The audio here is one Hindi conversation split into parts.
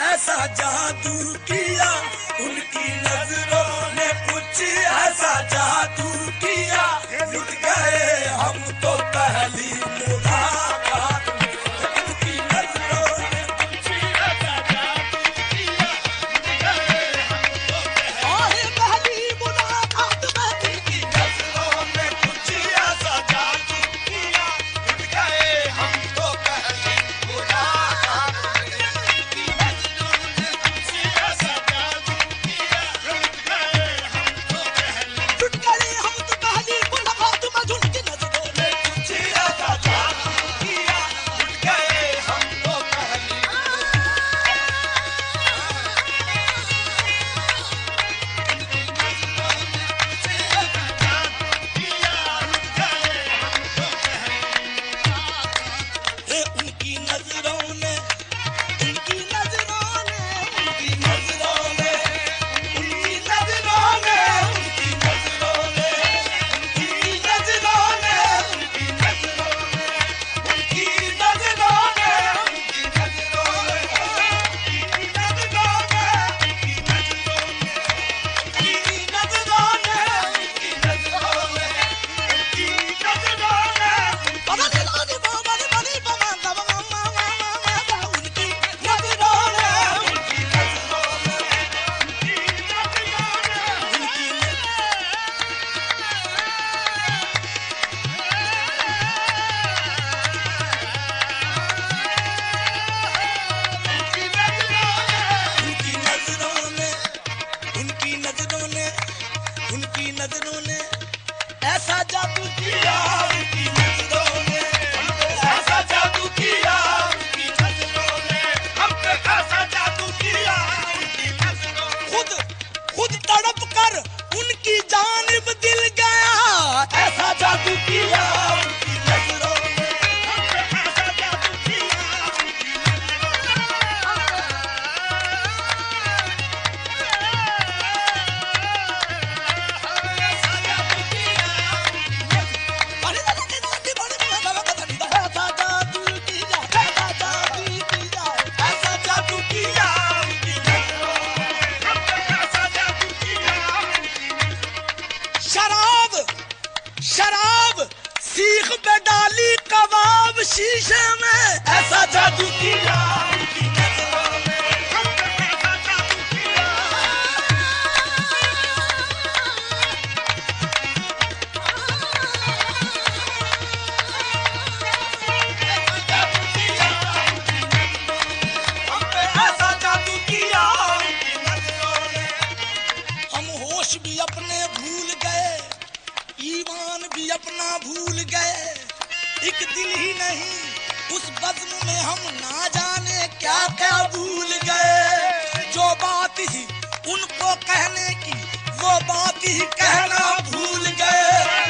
ऐसा जादू किया, उनकी नजरों ने कुछ ऐसा जादू किया, लुट गए हम तो पहली मुलाकात में। उनकी नजरों ने कुछ ऐसा जादू किया, लुट गए हम तो पहली मुलाकात में। उनकी नजरों ने कुछ ऐसा जादू किया, लुट गए हम तो पहली मुलाकात में। चुटकली नजरों ने, ऐसा जादू किया उनकी नजरों ने, हम पे ऐसा जादू किया उनकी नजरों ने, हम पे ऐसा जादू किया उनकी नजरों ने। खुद तड़प कर उनकी जानिब दिल गया, ऐसा जादू किया उनकी नजरों ने, हम पे ऐसा जादू किया उनकी शराब सीख पे डाली कबाब शीशे में, ऐसा जादू किया उनकी नजरों में, हम पे ऐसा जादू किया। हम पे ऐसा जादू किया उनकी नजरों ने। हम होश भी अपने भूल गए, ईमान भी अपना भूल गए, एक दिल ही नहीं उस बज़्म में हम ना जाने क्या क्या भूल गए। जो बात ही उनको कहने की वो बात ही कहना भूल गए,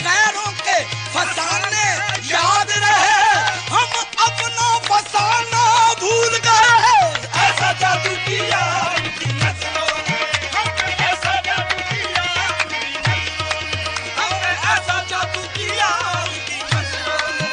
गैरों के फसाने याद रहे, हम अपना फसाना भूल गए। ऐसा जादू किया उनकी नजरों ने, हम पे ऐसा जादू किया उनकी नजरों ने, हम पे ऐसा जादू किया उनकी नजरों ने।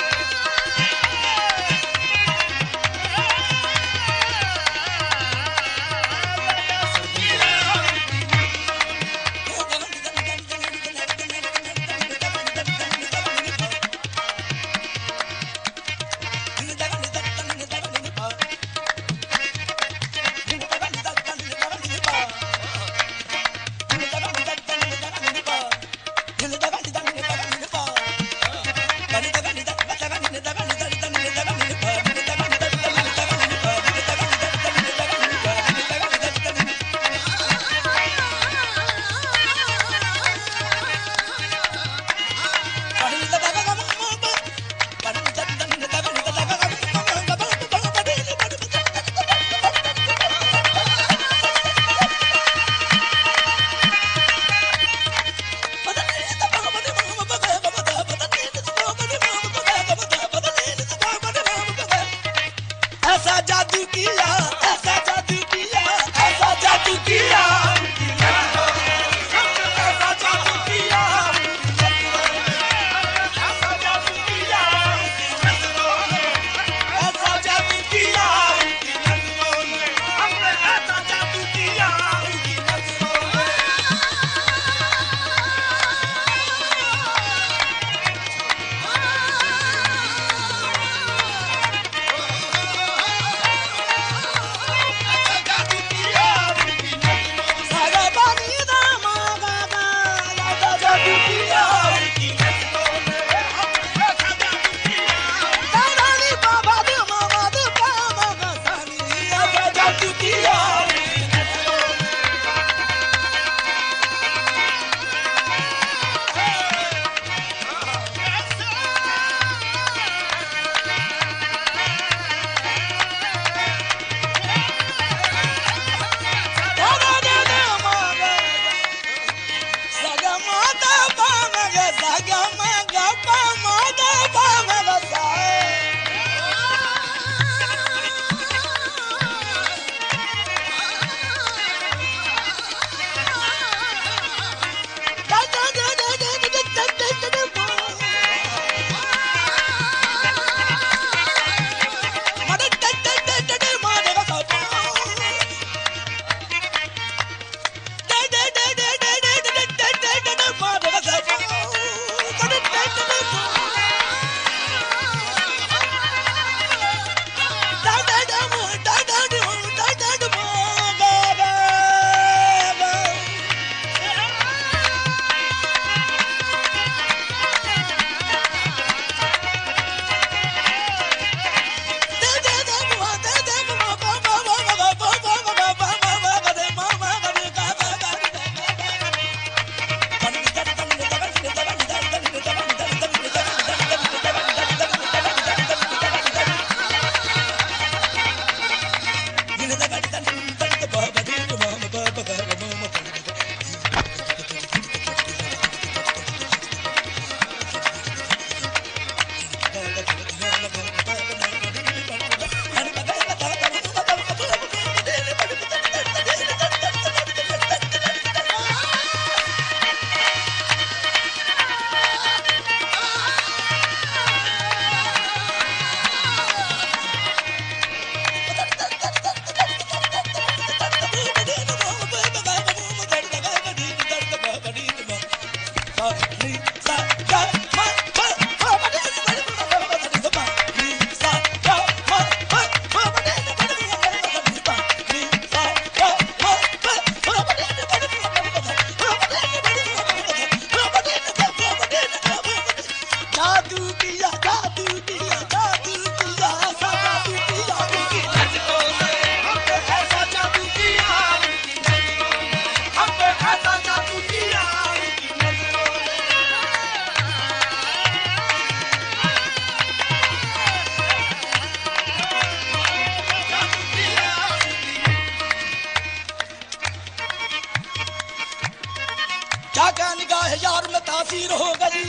तासीर हो गई।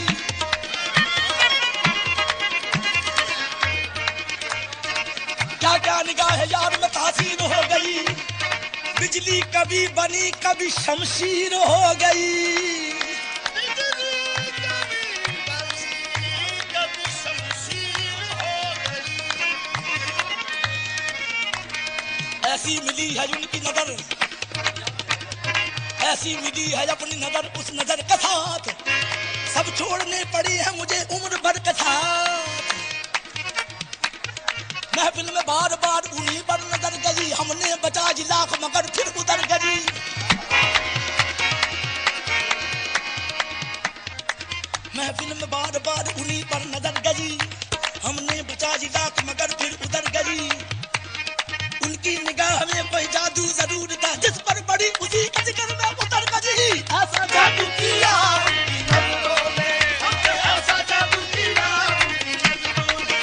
क्या क्या निगाह यार में तासीर हो गई। बिजली कभी बनी कभी शमशीर हो गई। ऐसी मिली है उनकी नजर, ऐसी मिली है अपनी नजर, उस नजर के साथ सब छोड़ने पड़ी है मुझे उम्र भर के साथ। महफिल में बार बार उन्हीं पर नजर गई, हमने बचा लाख मगर फिर उधर गई। महफिल में बार बार उन्हीं पर नजर गई, हमने बचा लाख मगर फिर उधर गई। उनकी निगाह में कोई जादू जरूर था, जिस पर बड़ी उसी के जिगर में उतर गई। ऐसा जादू किया उनकी नजरों ने, ऐसा जादू किया उनकी नजरों ने।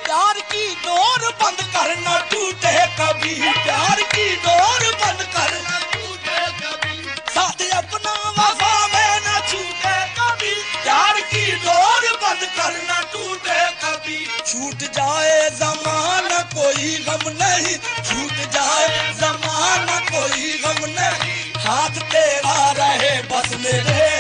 प्यार की डोर बंद करना टूटे कभी, प्यार की डोर बंद करना टूटे कभी। साथ अपना वफा में न छूटे कभी, प्यार की डोर बंद करना टूटे कभी। छूट जाए ज़माना कोई गम नहीं, छूट जाए ज़माना कोई गम नहीं। हाथ तेरा रहे बस मेरे